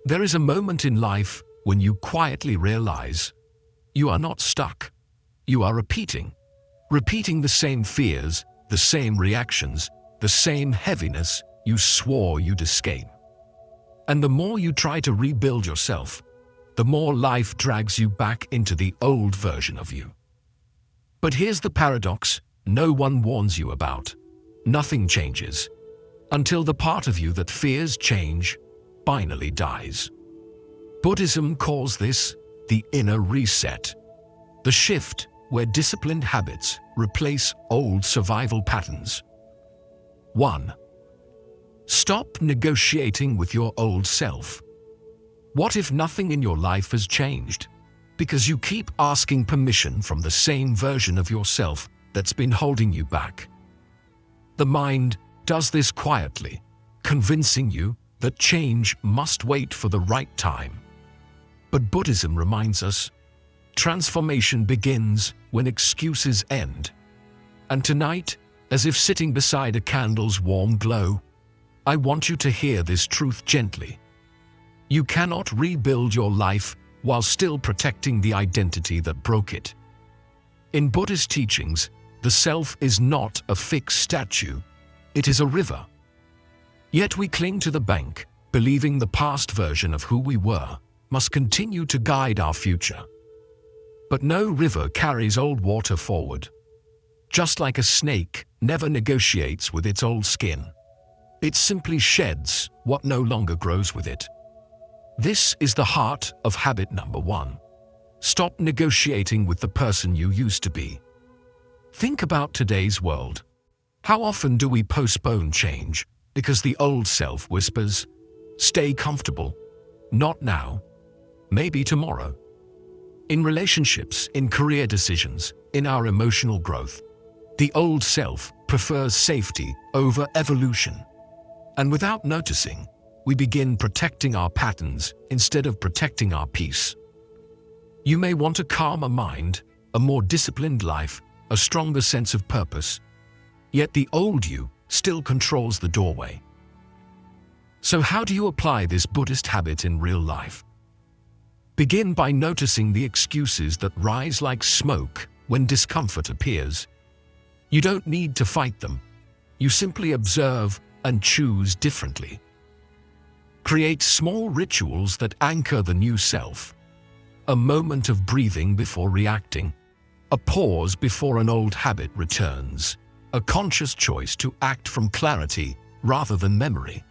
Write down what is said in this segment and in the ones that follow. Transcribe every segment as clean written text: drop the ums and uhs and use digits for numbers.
There is a moment in life when you quietly realize you are not stuck. You are repeating the same fears, the same reactions, the same heaviness you swore you'd escape. And the more you try to rebuild yourself, the more life drags you back into the old version of you. But here's the paradox no one warns you about. Nothing changes until the part of you that fears change finally dies. Buddhism calls this the inner reset, the shift where disciplined habits replace old survival patterns. 1. Stop negotiating with your old self. What if nothing in your life has changed? Because you keep asking permission from the same version of yourself that's been holding you back. The mind does this quietly, convincing you that change must wait for the right time. But Buddhism reminds us, transformation begins when excuses end. And tonight, as if sitting beside a candle's warm glow, I want you to hear this truth gently. You cannot rebuild your life while still protecting the identity that broke it. In Buddhist teachings, the self is not a fixed statue, it is a river. Yet we cling to the bank, believing the past version of who we were must continue to guide our future. But no river carries old water forward. Just like a snake never negotiates with its old skin, it simply sheds what no longer grows with it. This is the heart of habit number 1. Stop negotiating with the person you used to be. Think about today's world. How often do we postpone change because the old self whispers, "Stay comfortable. Not now. Maybe tomorrow." In relationships, in career decisions, in our emotional growth, the old self prefers safety over evolution. And without noticing, we begin protecting our patterns instead of protecting our peace. You may want a calmer mind, a more disciplined life, a stronger sense of purpose, yet the old you still controls the doorway. So how do you apply this Buddhist habit in real life? Begin by noticing the excuses that rise like smoke when discomfort appears. You don't need to fight them. You simply observe and choose differently. Create small rituals that anchor the new self. A moment of breathing before reacting. A pause before an old habit returns. A conscious choice to act from clarity rather than memory.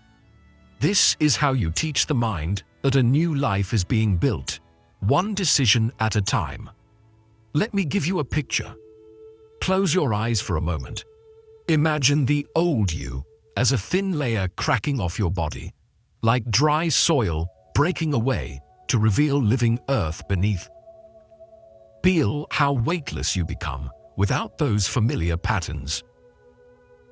This is how you teach the mind that a new life is being built, one decision at a time. Let me give you a picture. Close your eyes for a moment. Imagine the old you as a thin layer cracking off your body, like dry soil breaking away to reveal living earth beneath. Feel how weightless you become without those familiar patterns.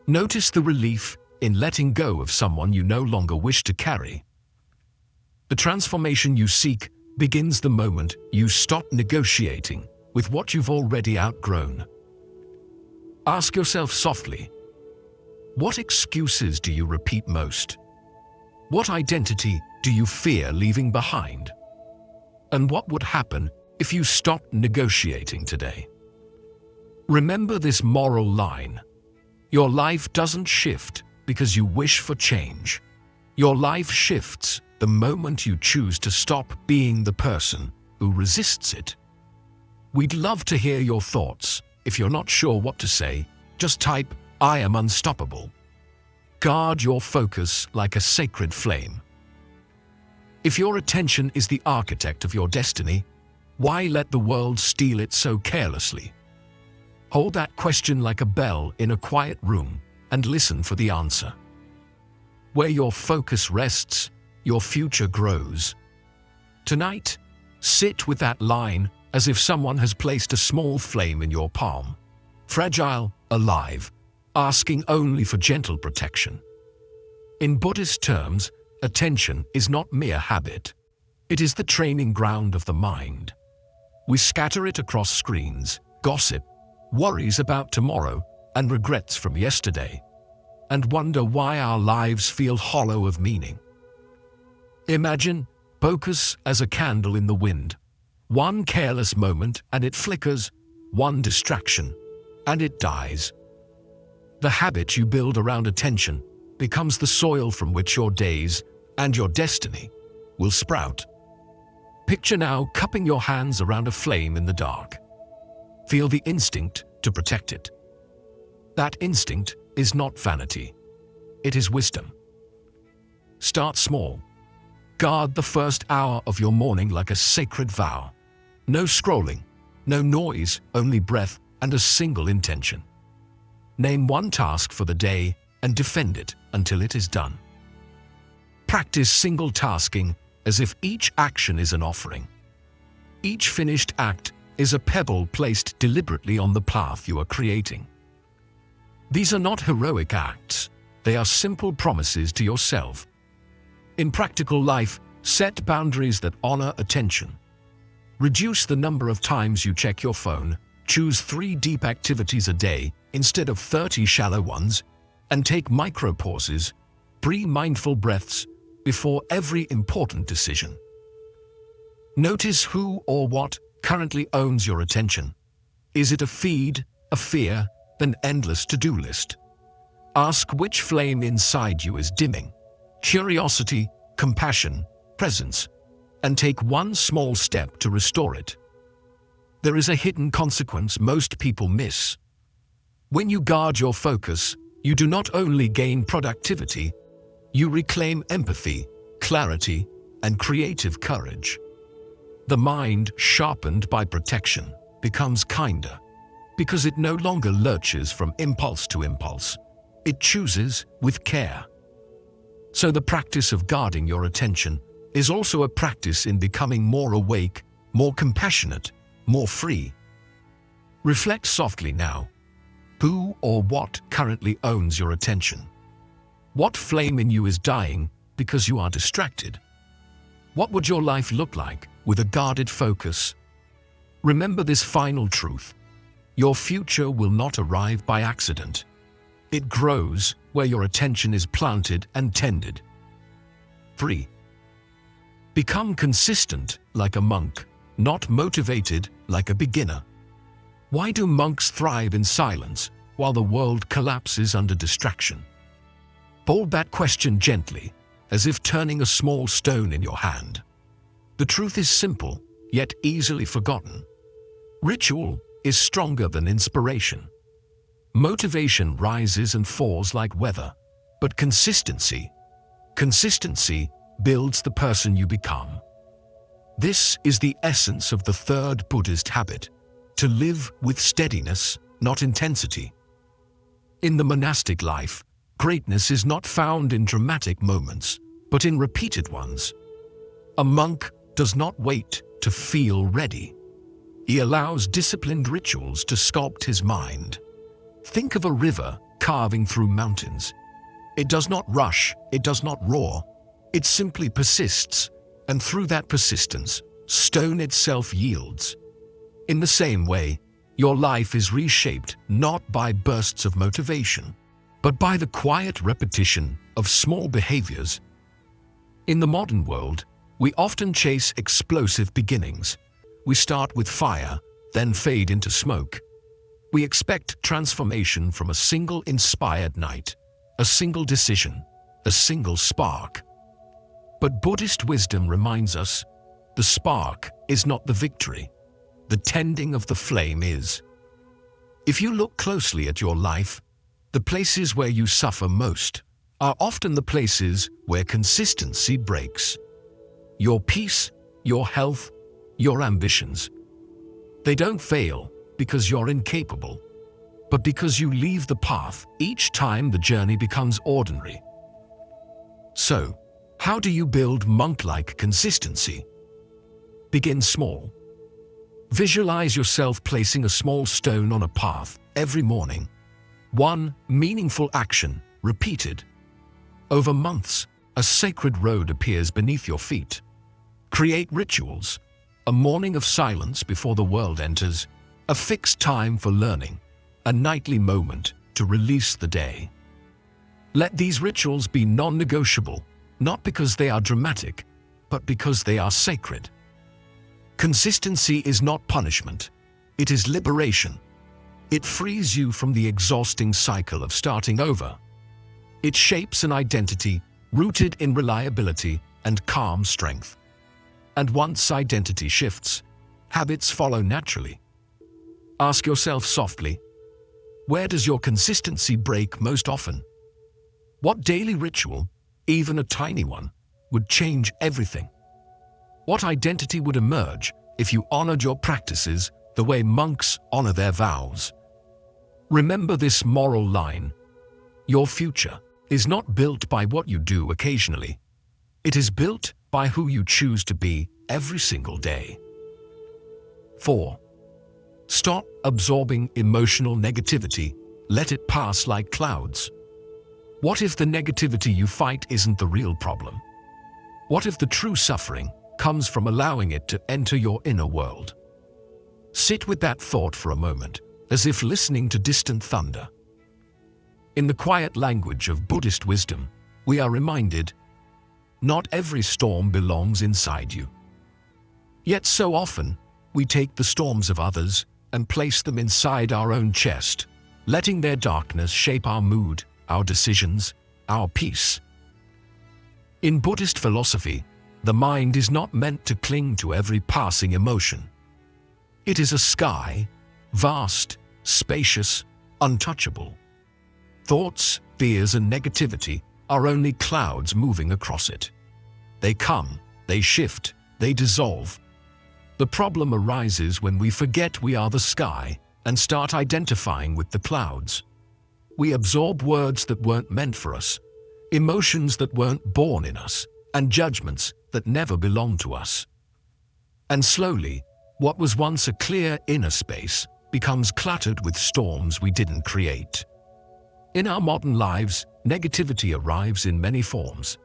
Notice the relief in letting go of someone you no longer wish to carry. The transformation you seek begins the moment you stop negotiating with what you've already outgrown. Ask yourself softly, what excuses do you repeat most? What identity do you fear leaving behind? And what would happen if you stopped negotiating today? Remember this moral line. Your life doesn't shift because you wish for change. Your life shifts the moment you choose to stop being the person who resists it. We'd love to hear your thoughts. If you're not sure what to say, just type, "I am unstoppable." Guard your focus like a sacred flame. If your attention is the architect of your destiny, why let the world steal it so carelessly? Hold that question like a bell in a quiet room and listen for the answer. Where your focus rests, your future grows. Tonight, sit with that line as if someone has placed a small flame in your palm. Fragile, alive, asking only for gentle protection. In Buddhist terms, attention is not mere habit. It is the training ground of the mind. We scatter it across screens, gossip, worries about tomorrow, and regrets from yesterday, and wonder why our lives feel hollow of meaning. Imagine Focus as a candle in the wind. One careless moment and it flickers, one distraction, and it dies. The habit you build around attention becomes the soil from which your days and your destiny will sprout. Picture now cupping your hands around a flame in the dark. Feel the instinct to protect it. That instinct is not vanity. It is wisdom. Start small. Guard the first hour of your morning like a sacred vow. No scrolling, no noise, only breath and a single intention. Name one task for the day and defend it until it is done. Practice single tasking as if each action is an offering. Each finished act is a pebble placed deliberately on the path you are creating. These are not heroic acts, they are simple promises to yourself. In practical life, set boundaries that honor attention. Reduce the number of times you check your phone, choose 3 deep activities a day instead of 30 shallow ones, and take micro-pauses, mindful breaths, before every important decision. Notice who or what currently owns your attention. Is it a feed, a fear, an endless to-do list? Ask which flame inside you is dimming. Curiosity, compassion, presence, and take one small step to restore it. There is a hidden consequence most people miss. When you guard your focus, you do not only gain productivity, you reclaim empathy, clarity, and creative courage. The mind, sharpened by protection, becomes kinder, because it no longer lurches from impulse to impulse. It chooses with care. So the practice of guarding your attention is also a practice in becoming more awake, more compassionate, more free. Reflect softly now. Who or what currently owns your attention? What flame in you is dying because you are distracted? What would your life look like with a guarded focus? Remember this final truth. Your future will not arrive by accident. It grows where your attention is planted and tended. 3. Become consistent like a monk, not motivated like a beginner. Why do monks thrive in silence while the world collapses under distraction? Hold that question gently, as if turning a small stone in your hand. The truth is simple, yet easily forgotten. Ritual is stronger than inspiration. Motivation rises and falls like weather, but consistency builds the person you become. This is the essence of the 3rd Buddhist habit, to live with steadiness, not intensity. In the monastic life, greatness is not found in dramatic moments, but in repeated ones. A monk does not wait to feel ready. He allows disciplined rituals to sculpt his mind. Think of a river carving through mountains. It does not rush, it does not roar. It simply persists, and through that persistence, stone itself yields. In the same way, your life is reshaped not by bursts of motivation, but by the quiet repetition of small behaviors. In the modern world, we often chase explosive beginnings. We start with fire, then fade into smoke. We expect transformation from a single inspired night, a single decision, a single spark. But Buddhist wisdom reminds us, the spark is not the victory. The tending of the flame is. If you look closely at your life, the places where you suffer most are often the places where consistency breaks. Your peace, your health, your ambitions. They don't fail because you're incapable, but because you leave the path each time the journey becomes ordinary. So, how do you build monk-like consistency? Begin small. Visualize yourself placing a small stone on a path every morning. One meaningful action, repeated. Over months, a sacred road appears beneath your feet. Create rituals, a morning of silence before the world enters, a fixed time for learning, a nightly moment to release the day. Let these rituals be non-negotiable, not because they are dramatic, but because they are sacred. Consistency is not punishment. It is liberation. It frees you from the exhausting cycle of starting over. It shapes an identity rooted in reliability and calm strength. And once identity shifts, habits follow naturally. Ask yourself softly, where does your consistency break most often? What daily ritual, even a tiny one, would change everything? What identity would emerge if you honored your practices the way monks honor their vows? Remember this moral line: your future is not built by what you do occasionally. It is built by who you choose to be every single day. 4. Stop absorbing emotional negativity. Let it pass like clouds. What if the negativity you fight isn't the real problem? What if the true suffering comes from allowing it to enter your inner world? Sit with that thought for a moment, as if listening to distant thunder. In the quiet language of Buddhist wisdom, we are reminded, not every storm belongs inside you. Yet so often, we take the storms of others and place them inside our own chest, letting their darkness shape our mood, our decisions, our peace. In Buddhist philosophy, the mind is not meant to cling to every passing emotion. It is a sky, vast, spacious, untouchable. Thoughts, fears, and negativity are only clouds moving across it. They come, they shift, they dissolve. The problem arises when we forget we are the sky and start identifying with the clouds. We absorb words that weren't meant for us, emotions that weren't born in us, and judgments that never belonged to us. And slowly, what was once a clear inner space becomes cluttered with storms we didn't create. In our modern lives, negativity arrives in many forms.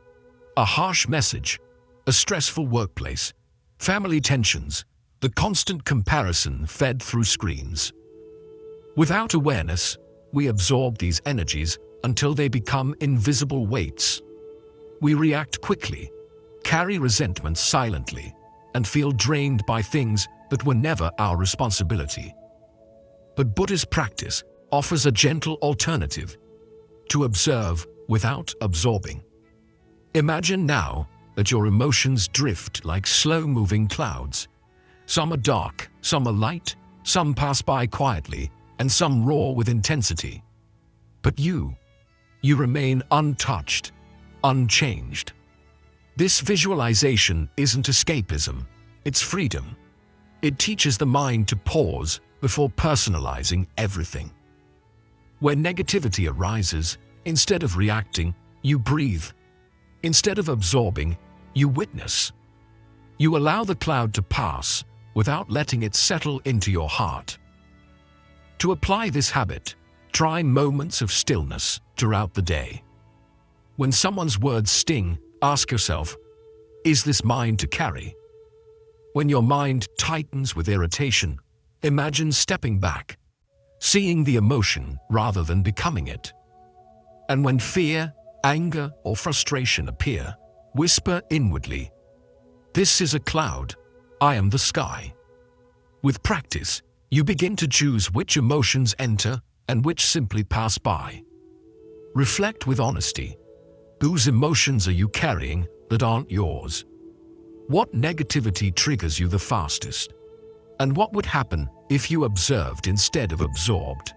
A harsh message, a stressful workplace, family tensions, the constant comparison fed through screens. Without awareness, we absorb these energies until they become invisible weights. We react quickly, carry resentment silently, and feel drained by things that were never our responsibility. But Buddhist practice offers a gentle alternative: to observe without absorbing. Imagine now that your emotions drift like slow-moving clouds. Some are dark, some are light, some pass by quietly, and some roar with intensity. But you remain untouched, unchanged. This visualization isn't escapism, it's freedom. It teaches the mind to pause before personalizing everything. When negativity arises, instead of reacting, you breathe. Instead of absorbing, you witness. You allow the cloud to pass without letting it settle into your heart. To apply this habit, try moments of stillness throughout the day. When someone's words sting, ask yourself, is this mine to carry? When your mind tightens with irritation, imagine stepping back, seeing the emotion rather than becoming it. And when fear, anger, or frustration appear, whisper inwardly, this is a cloud, I am the sky. With practice, you begin to choose which emotions enter and which simply pass by. Reflect with honesty. Whose emotions are you carrying that aren't yours? What negativity triggers you the fastest? And what would happen if you observed instead of absorbed?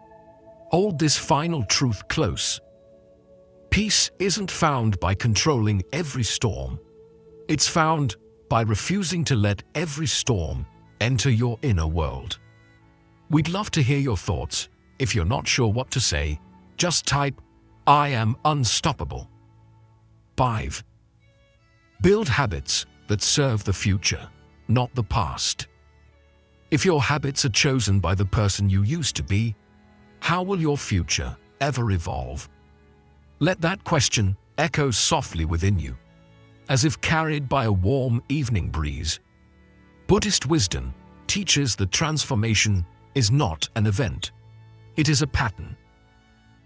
Hold this final truth close. Peace isn't found by controlling every storm. It's found by refusing to let every storm enter your inner world. We'd love to hear your thoughts. If you're not sure what to say, just type, I am unstoppable. 5. Build habits that serve the future, not the past. If your habits are chosen by the person you used to be, how will your future ever evolve? Let that question echo softly within you, as if carried by a warm evening breeze. Buddhist wisdom teaches that transformation is not an event. It is a pattern.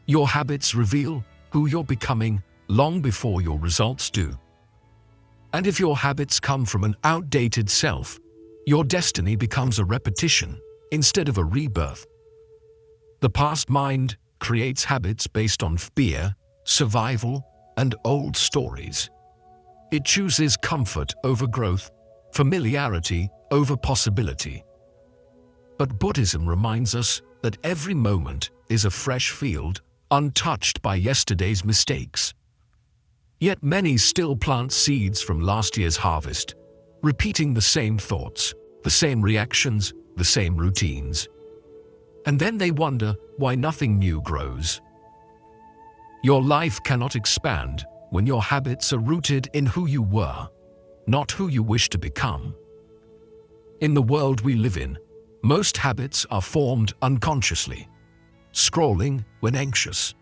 Your habits reveal who you're becoming long before your results do. And if your habits come from an outdated self, your destiny becomes a repetition instead of a rebirth. The past mind creates habits based on fear, survival, and old stories. It chooses comfort over growth, familiarity over possibility. But Buddhism reminds us that every moment is a fresh field, untouched by yesterday's mistakes. Yet many still plant seeds from last year's harvest, repeating the same thoughts, the same reactions, the same routines. And then they wonder why nothing new grows. Your life cannot expand when your habits are rooted in who you were, not who you wish to become. In the world we live in, most habits are formed unconsciously. Scrolling when anxious,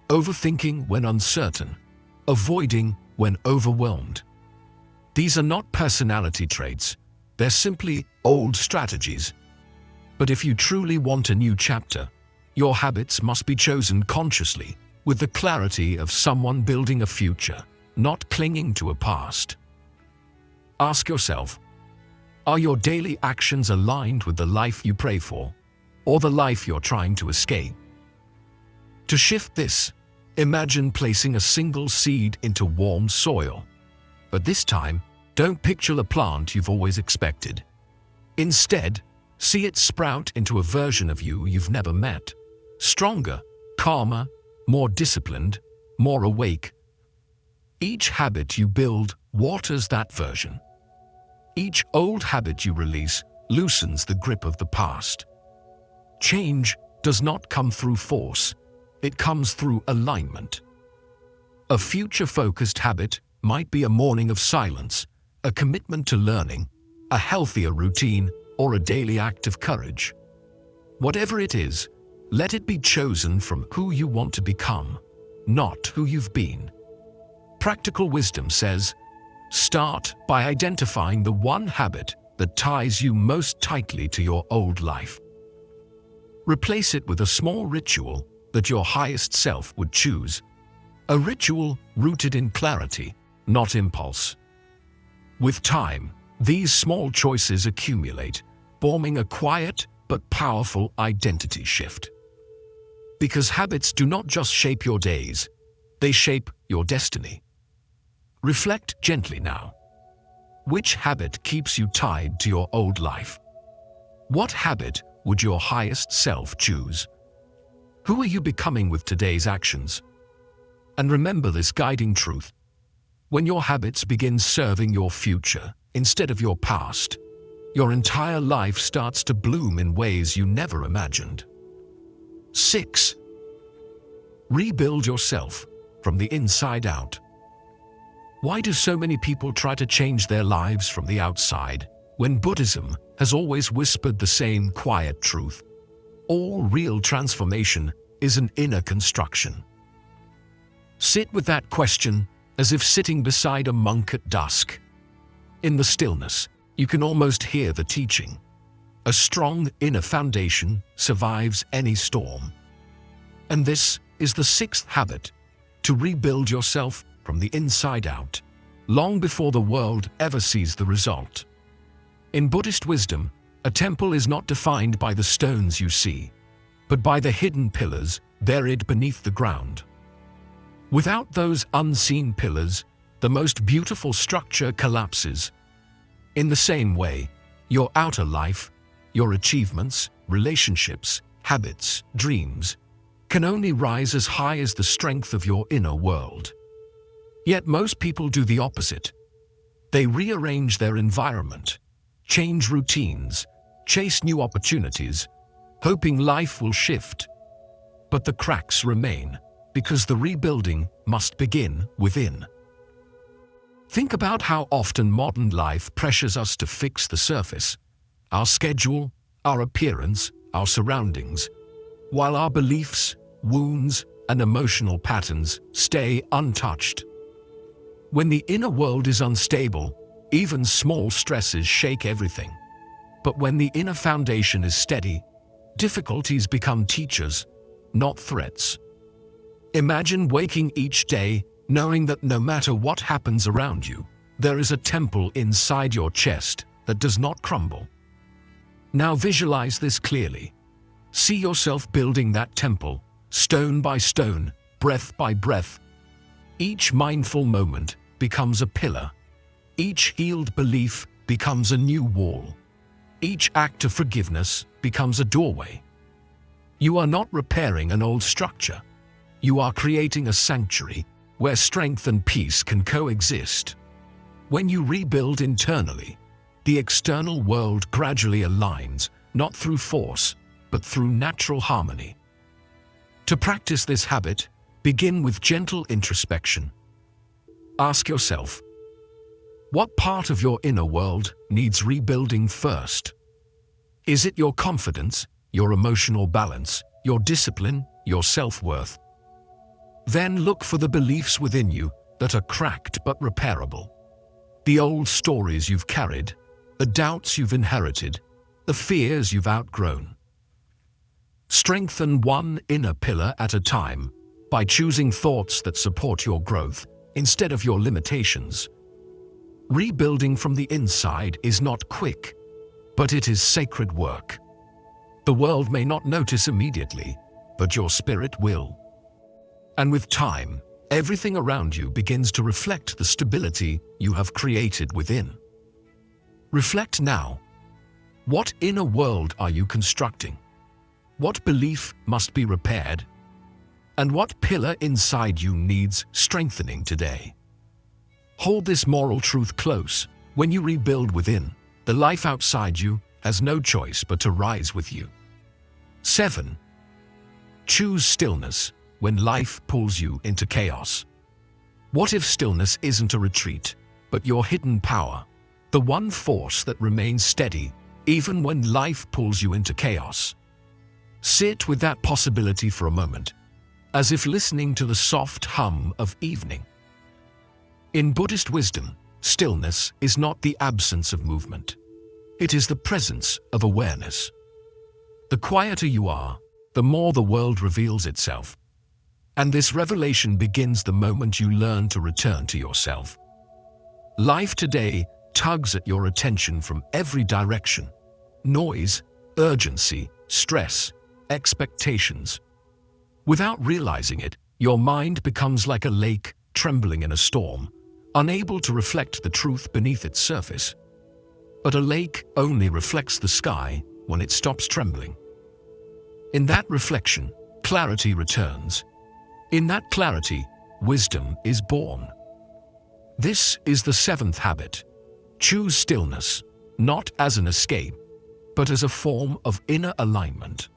overthinking when uncertain, avoiding when overwhelmed. These are not personality traits, they're simply old strategies. But if you truly want a new chapter, your habits must be chosen consciously, with the clarity of someone building a future, not clinging to a past. Ask yourself, are your daily actions aligned with the life you pray for, or the life you're trying to escape? To shift this, imagine placing a single seed into warm soil. But this time, don't picture the plant you've always expected. Instead, see it sprout into a version of you you've never met. Stronger, calmer, more disciplined, more awake. Each habit you build waters that version. Each old habit you release loosens the grip of the past. Change does not come through force. It comes through alignment. A future-focused habit might be a morning of silence, a commitment to learning, a healthier routine, or a daily act of courage. Whatever it is, let it be chosen from who you want to become, not who you've been. Practical wisdom says, start by identifying the one habit that ties you most tightly to your old life. Replace it with a small ritual that your highest self would choose. A ritual rooted in clarity, not impulse. With time, these small choices accumulate, forming a quiet but powerful identity shift. Because habits do not just shape your days, they shape your destiny. Reflect gently now. Which habit keeps you tied to your old life? What habit would your highest self choose? Who are you becoming with today's actions? And remember this guiding truth. When your habits begin serving your future instead of your past, your entire life starts to bloom in ways you never imagined. 6. Rebuild yourself from the inside out. Why do so many people try to change their lives from the outside, when Buddhism has always whispered the same quiet truth? All real transformation is an inner construction. Sit with that question as if sitting beside a monk at dusk. In the stillness, you can almost hear the teaching. A strong inner foundation survives any storm. And this is the 6th habit, to rebuild yourself from the inside out, long before the world ever sees the result. In Buddhist wisdom, a temple is not defined by the stones you see, but by the hidden pillars buried beneath the ground. Without those unseen pillars, the most beautiful structure collapses. In the same way, your outer life, your achievements, relationships, habits, dreams, can only rise as high as the strength of your inner world. Yet most people do the opposite. They rearrange their environment, change routines, chase new opportunities, hoping life will shift. But the cracks remain, because the rebuilding must begin within. Think about how often modern life pressures us to fix the surface, our schedule, our appearance, our surroundings, while our beliefs, wounds, and emotional patterns stay untouched. When the inner world is unstable, even small stresses shake everything. But when the inner foundation is steady, difficulties become teachers, not threats. Imagine waking each day knowing that no matter what happens around you, There is a temple inside your chest that does not crumble. Now visualize this clearly. See yourself building that temple, stone by stone, breath by breath. Each mindful moment becomes a pillar. Each healed belief becomes a new wall. Each act of forgiveness becomes a doorway. You are not repairing an old structure. You are creating a sanctuary where strength and peace can coexist. When you rebuild internally, the external world gradually aligns, not through force, but through natural harmony. To practice this habit, begin with gentle introspection. Ask yourself, what part of your inner world needs rebuilding first? Is it your confidence, your emotional balance, your discipline, your self-worth? Then look for the beliefs within you that are cracked but repairable. The old stories you've carried, the doubts you've inherited, the fears you've outgrown. Strengthen one inner pillar at a time by choosing thoughts that support your growth instead of your limitations. Rebuilding from the inside is not quick, but it is sacred work. The world may not notice immediately, but your spirit will. And with time, everything around you begins to reflect the stability you have created within. Reflect now. What inner world are you constructing? What belief must be repaired? And what pillar inside you needs strengthening today? Hold this moral truth close. When you rebuild within, the life outside you has no choice but to rise with you. 7. Choose stillness when life pulls you into chaos. What if stillness isn't a retreat, but your hidden power, the one force that remains steady even when life pulls you into chaos? Sit with that possibility for a moment, as if listening to the soft hum of evening. In Buddhist wisdom, stillness is not the absence of movement. It is the presence of awareness. The quieter you are, the more the world reveals itself. And this revelation begins the moment you learn to return to yourself. Life today tugs at your attention from every direction. Noise, urgency, stress, expectations. Without realizing it, your mind becomes like a lake trembling in a storm, unable to reflect the truth beneath its surface. But a lake only reflects the sky when it stops trembling. In that reflection, clarity returns. In that clarity, wisdom is born. This is the 7th habit. Choose stillness, not as an escape, but as a form of inner alignment.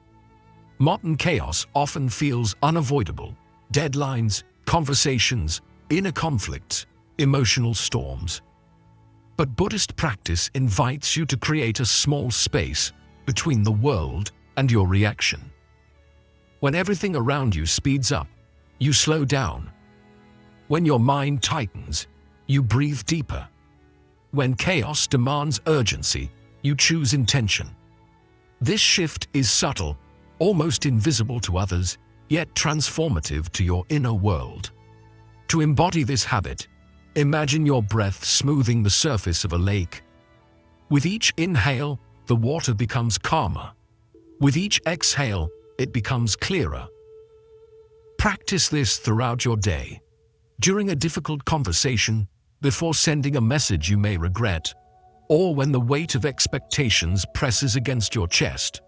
Modern chaos often feels unavoidable. Deadlines, conversations, inner conflicts, emotional storms. But Buddhist practice invites you to create a small space between the world and your reaction. When everything around you speeds up, you slow down. When your mind tightens, you breathe deeper. When chaos demands urgency, you choose intention. This shift is subtle, almost invisible to others, yet transformative to your inner world. To embody this habit, imagine your breath smoothing the surface of a lake. With each inhale, the water becomes calmer. With each exhale, it becomes clearer. Practice this throughout your day. During a difficult conversation, before sending a message you may regret, or when the weight of expectations presses against your chest.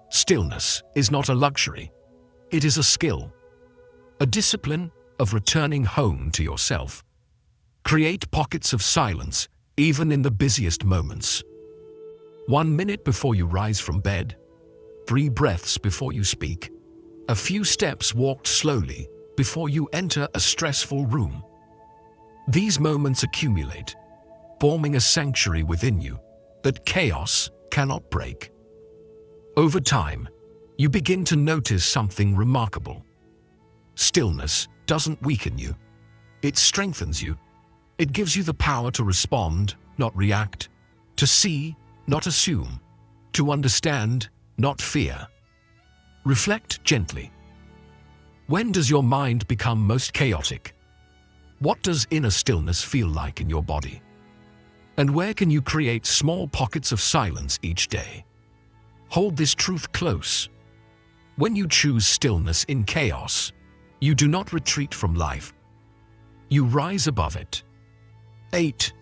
Stillness is not a luxury. It is a skill, a discipline of returning home to yourself. Create pockets of silence, even in the busiest moments. 1 minute before you rise from bed, 3 breaths before you speak, a few steps walked slowly before you enter a stressful room. These moments accumulate, forming a sanctuary within you that chaos cannot break. Over time, you begin to notice something remarkable. Stillness doesn't weaken you. It strengthens you. It gives you the power to respond, not react, to see, not assume, to understand, not fear. Reflect gently. When does your mind become most chaotic? What does inner stillness feel like in your body? And where can you create small pockets of silence each day? Hold this truth close. When you choose stillness in chaos, you do not retreat from life. You rise above it. 8.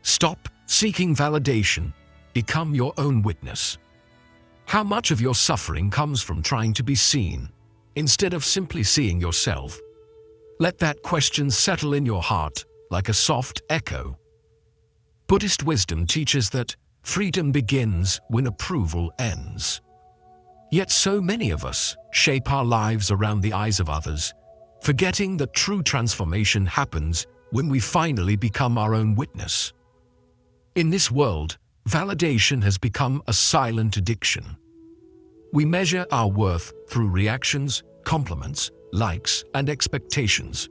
Stop seeking validation. Become your own witness. How much of your suffering comes from trying to be seen, instead of simply seeing yourself? Let that question settle in your heart like a soft echo. Buddhist wisdom teaches that freedom begins when approval ends. Yet so many of us shape our lives around the eyes of others, forgetting that true transformation happens when we finally become our own witness. In this world, validation has become a silent addiction. We measure our worth through reactions, compliments, likes, and expectations.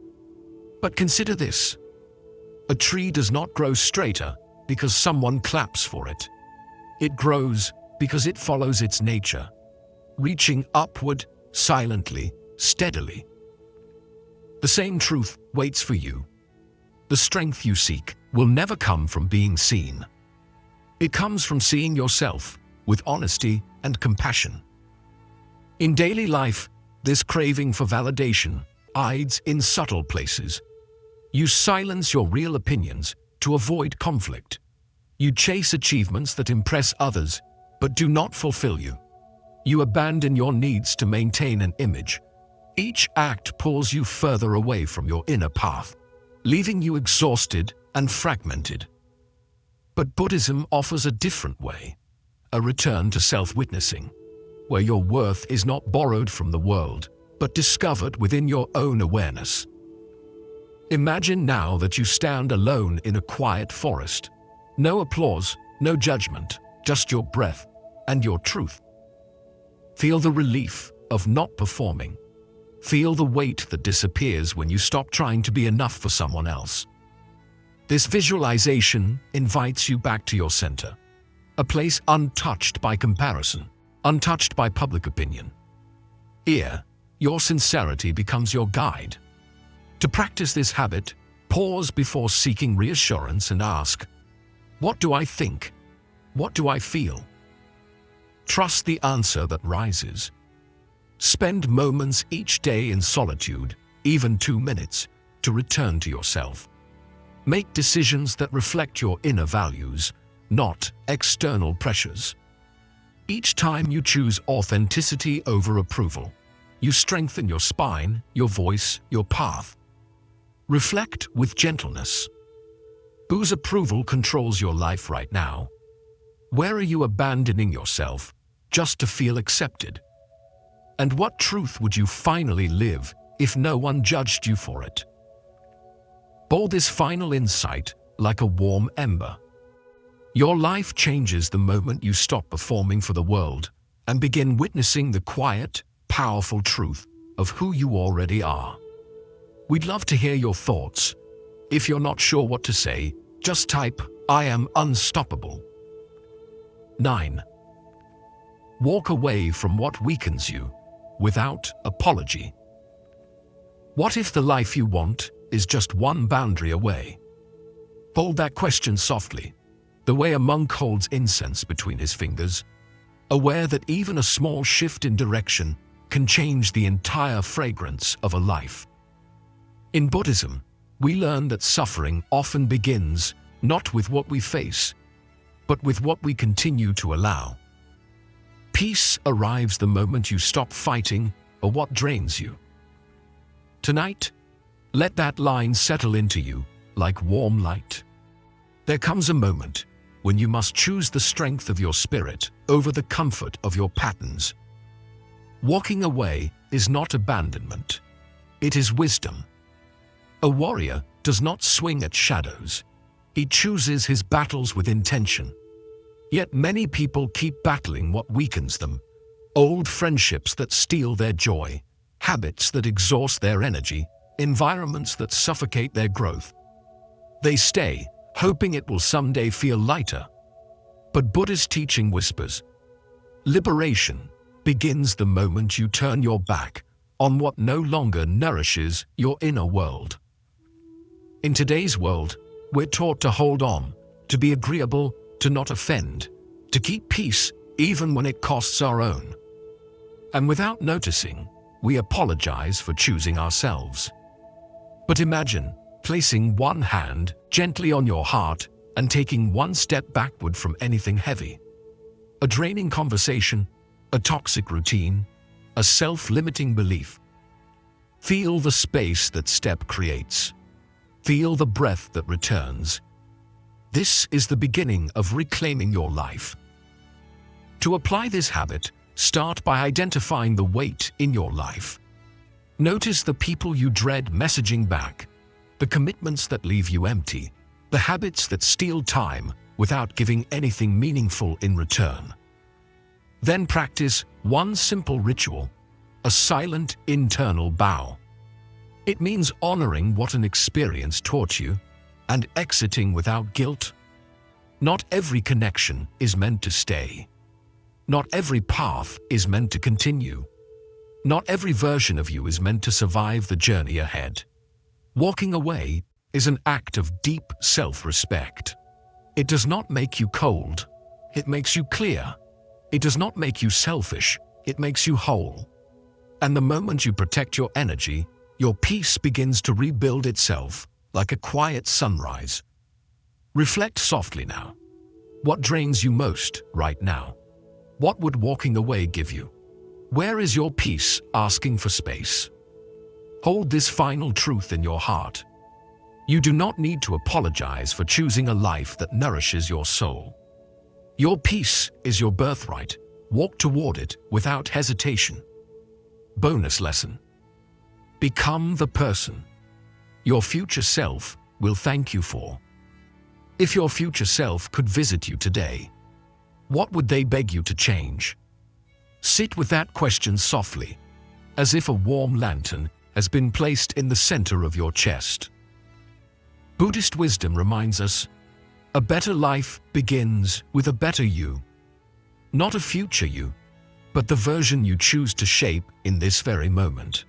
But consider this. A tree does not grow straighter because someone claps for it. It grows because it follows its nature, reaching upward, silently, steadily. The same truth waits for you. The strength you seek will never come from being seen. It comes from seeing yourself with honesty and compassion. In daily life, this craving for validation hides in subtle places. You silence your real opinions to avoid conflict. You chase achievements that impress others but do not fulfill you. You abandon your needs to maintain an image. Each act pulls you further away from your inner path, leaving you exhausted and fragmented. But Buddhism offers a different way, a return to self-witnessing, where your worth is not borrowed from the world, but discovered within your own awareness. Imagine now that you stand alone in a quiet forest. No applause, no judgment, just your breath and your truth. Feel the relief of not performing. Feel the weight that disappears when you stop trying to be enough for someone else. This visualization invites you back to your center, a place untouched by comparison, untouched by public opinion. Here, your sincerity becomes your guide. To practice this habit, pause before seeking reassurance and ask, what do I think? What do I feel? Trust the answer that rises. Spend moments each day in solitude, even 2 minutes, to return to yourself. Make decisions that reflect your inner values, not external pressures. Each time you choose authenticity over approval, you strengthen your spine, your voice, your path. Reflect with gentleness. Whose approval controls your life right now? Where are you abandoning yourself just to feel accepted? And what truth would you finally live if no one judged you for it? Hold this final insight like a warm ember. Your life changes the moment you stop performing for the world and begin witnessing the quiet, powerful truth of who you already are. We'd love to hear your thoughts. If you're not sure what to say, just type, "I am unstoppable." 9. Walk away from what weakens you without apology. What if the life you want is just one boundary away? Hold that question softly, the way a monk holds incense between his fingers, aware that even a small shift in direction can change the entire fragrance of a life. In Buddhism, we learn that suffering often begins not with what we face, but with what we continue to allow. Peace arrives the moment you stop fighting for what drains you. Tonight, let that line settle into you like warm light. There comes a moment when you must choose the strength of your spirit over the comfort of your patterns. Walking away is not abandonment. It is wisdom. A warrior does not swing at shadows. He chooses his battles with intention. Yet many people keep battling what weakens them. Old friendships that steal their joy, habits that exhaust their energy, environments that suffocate their growth. They stay, hoping it will someday feel lighter. But Buddhist teaching whispers, liberation begins the moment you turn your back on what no longer nourishes your inner world. In today's world, we're taught to hold on, to be agreeable, to not offend, to keep peace even when it costs our own. And without noticing, we apologize for choosing ourselves. But imagine placing one hand gently on your heart and taking one step backward from anything heavy. A draining conversation, a toxic routine, a self-limiting belief. Feel the space that step creates. Feel the breath that returns. This is the beginning of reclaiming your life. To apply this habit, start by identifying the weight in your life. Notice the people you dread messaging back, the commitments that leave you empty, the habits that steal time without giving anything meaningful in return. Then practice one simple ritual, a silent internal bow. It means honoring what an experience taught you and exiting without guilt. Not every connection is meant to stay. Not every path is meant to continue. Not every version of you is meant to survive the journey ahead. Walking away is an act of deep self-respect. It does not make you cold, it makes you clear. It does not make you selfish, it makes you whole. And the moment you protect your energy, your peace begins to rebuild itself like a quiet sunrise. Reflect softly now. What drains you most right now? What would walking away give you? Where is your peace asking for space? Hold this final truth in your heart. You do not need to apologize for choosing a life that nourishes your soul. Your peace is your birthright. Walk toward it without hesitation. Bonus lesson. Become the person your future self will thank you for. If your future self could visit you today, what would they beg you to change? Sit with that question softly, as if a warm lantern has been placed in the center of your chest. Buddhist wisdom reminds us, a better life begins with a better you. Not a future you, but the version you choose to shape in this very moment.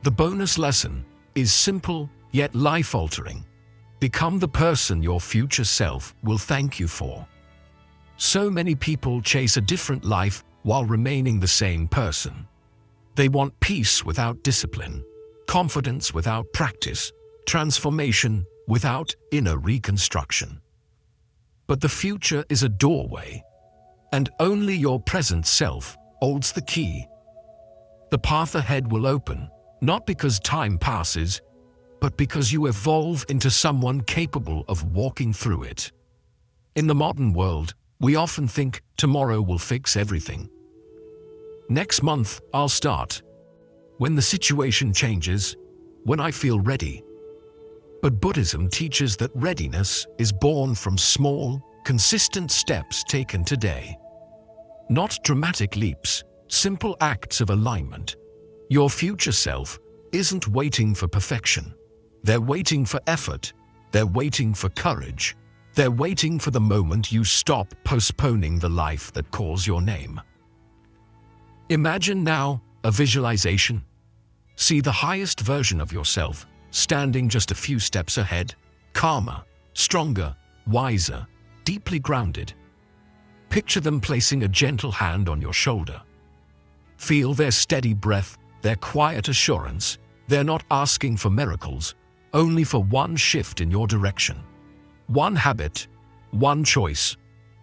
The bonus lesson is simple yet life-altering. Become the person your future self will thank you for. So many people chase a different life while remaining the same person. They want peace without discipline, confidence without practice, transformation without inner reconstruction. But the future is a doorway, and only your present self holds the key. The path ahead will open, not because time passes, but because you evolve into someone capable of walking through it. In the modern world, we often think tomorrow will fix everything. Next month, I'll start. When the situation changes, when I feel ready. But Buddhism teaches that readiness is born from small, consistent steps taken today. Not dramatic leaps, simple acts of alignment. Your future self isn't waiting for perfection. They're waiting for effort. They're waiting for courage. They're waiting for the moment you stop postponing the life that calls your name. Imagine now a visualization. See the highest version of yourself standing just a few steps ahead, calmer, stronger, wiser, deeply grounded. Picture them placing a gentle hand on your shoulder. Feel their steady breath, their quiet assurance. They're not asking for miracles, only for one shift in your direction. One habit, one choice,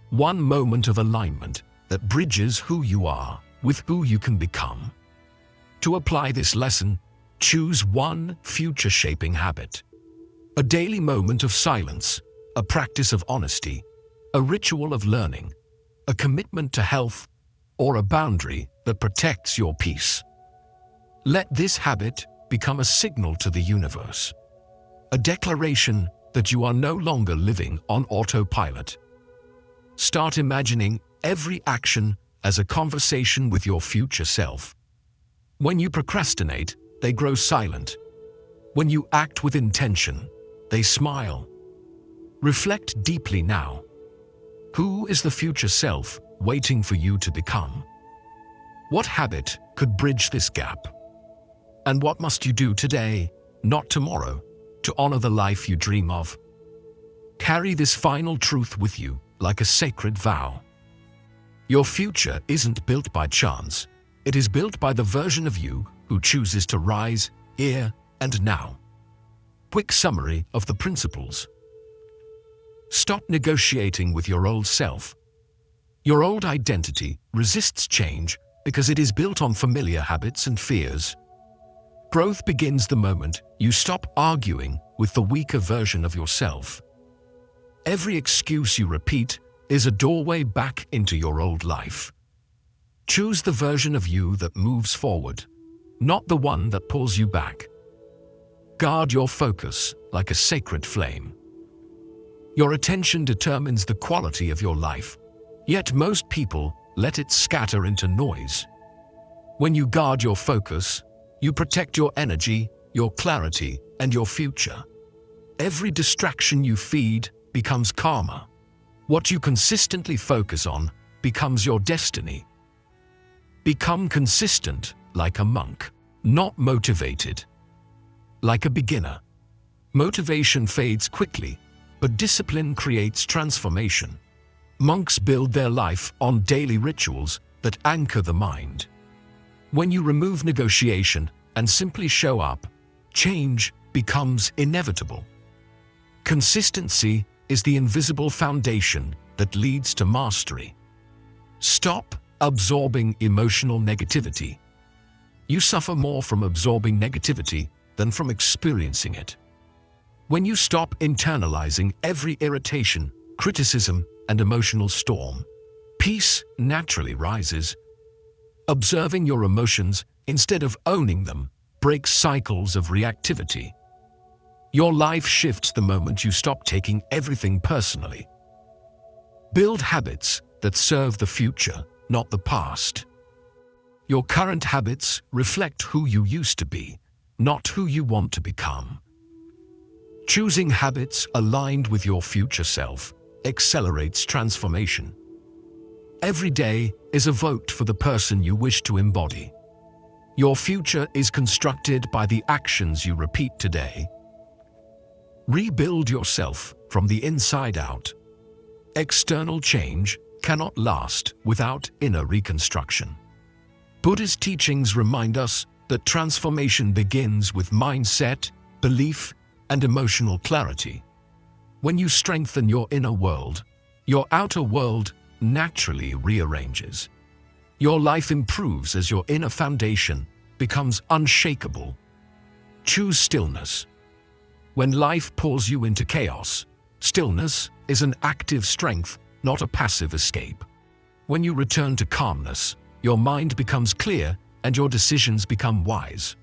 one moment of alignment that bridges who you are with who you can become. To apply this lesson, choose one future-shaping habit. A daily moment of silence, a practice of honesty, a ritual of learning, a commitment to health, or a boundary that protects your peace. Let this habit become a signal to the universe, a declaration that you are no longer living on autopilot. Start imagining every action as a conversation with your future self. When you procrastinate, they grow silent. When you act with intention, they smile. Reflect deeply now. Who is the future self waiting for you to become? What habit could bridge this gap? And what must you do today, not tomorrow, to honor the life you dream of. Carry this final truth with you like a sacred vow. Your future isn't built by chance. It is built by the version of you who chooses to rise here and now. Quick summary of the principles. Stop negotiating with your old self. Your old identity resists change because it is built on familiar habits and fears. Growth begins the moment you stop arguing with the weaker version of yourself. Every excuse you repeat is a doorway back into your old life. Choose the version of you that moves forward, not the one that pulls you back. Guard your focus like a sacred flame. Your attention determines the quality of your life, yet most people let it scatter into noise. When you guard your focus, you protect your energy, your clarity, and your future. Every distraction you feed becomes karma. What you consistently focus on becomes your destiny. Become consistent like a monk, not motivated like a beginner. Motivation fades quickly, but discipline creates transformation. Monks build their life on daily rituals that anchor the mind. When you remove negotiation and simply show up, change becomes inevitable. Consistency is the invisible foundation that leads to mastery. Stop absorbing emotional negativity. You suffer more from absorbing negativity than from experiencing it. When you stop internalizing every irritation, criticism, and emotional storm, peace naturally rises. Observing your emotions instead of owning them breaks cycles of reactivity. Your life shifts the moment you stop taking everything personally. Build habits that serve the future, not the past. Your current habits reflect who you used to be, not who you want to become. Choosing habits aligned with your future self accelerates transformation. Every day is a vote for the person you wish to embody. Your future is constructed by the actions you repeat today. Rebuild yourself from the inside out. External change cannot last without inner reconstruction. Buddhist teachings remind us that transformation begins with mindset, belief, and emotional clarity. When you strengthen your inner world, your outer world naturally rearranges. Your life improves as your inner foundation becomes unshakable. Choose stillness. When life pulls you into chaos, stillness is an active strength, not a passive escape. When you return to calmness, your mind becomes clear and your decisions become wise.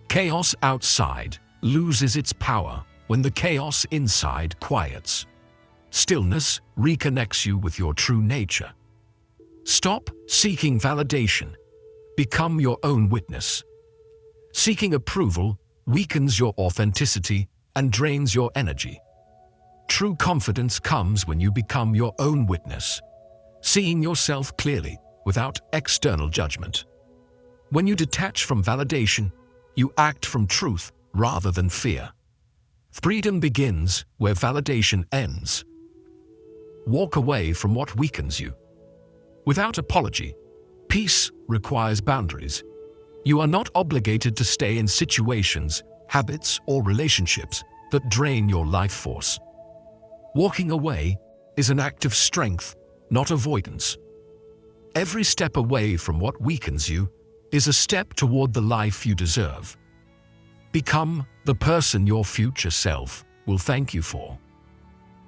Chaos outside loses its power when the chaos inside quiets. Stillness reconnects you with your true nature. Stop seeking validation. Become your own witness. Seeking approval weakens your authenticity and drains your energy. True confidence comes when you become your own witness, seeing yourself clearly without external judgment. When you detach from validation, you act from truth rather than fear. Freedom begins where validation ends. Walk away from what weakens you. Without apology, peace requires boundaries. You are not obligated to stay in situations, habits, or relationships that drain your life force. Walking away is an act of strength, not avoidance. Every step away from what weakens you is a step toward the life you deserve. Become the person your future self will thank you for.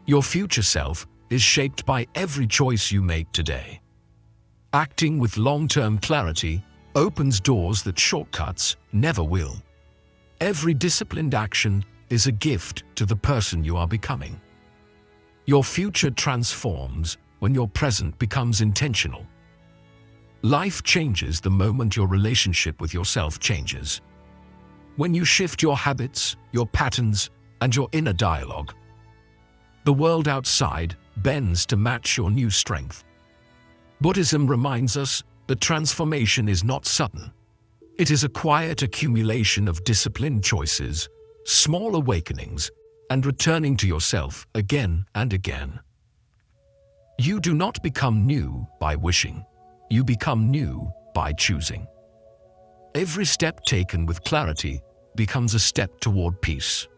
Your future self is shaped by every choice you make today. Acting with long-term clarity opens doors that shortcuts never will. Every disciplined action is a gift to the person you are becoming. Your future transforms when your present becomes intentional. Life changes the moment your relationship with yourself changes. When you shift your habits, your patterns, and your inner dialogue, the world outside bends to match your new strength. Buddhism reminds us that transformation is not sudden. It is a quiet accumulation of disciplined choices, small awakenings, and returning to yourself again and again. You do not become new by wishing. You become new by choosing. Every step taken with clarity becomes a step toward peace.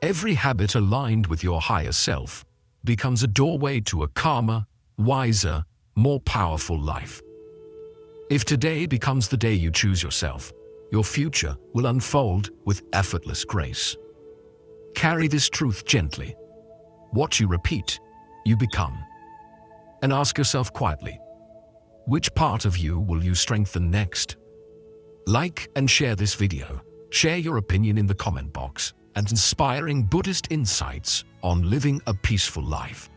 Every habit aligned with your higher self becomes a doorway to a calmer, wiser, more powerful life. If today becomes the day you choose yourself, your future will unfold with effortless grace. Carry this truth gently. What you repeat, you become. And ask yourself quietly, which part of you will you strengthen next? Like and share this video. Share your opinion in the comment box and inspiring Buddhist insights on living a peaceful life.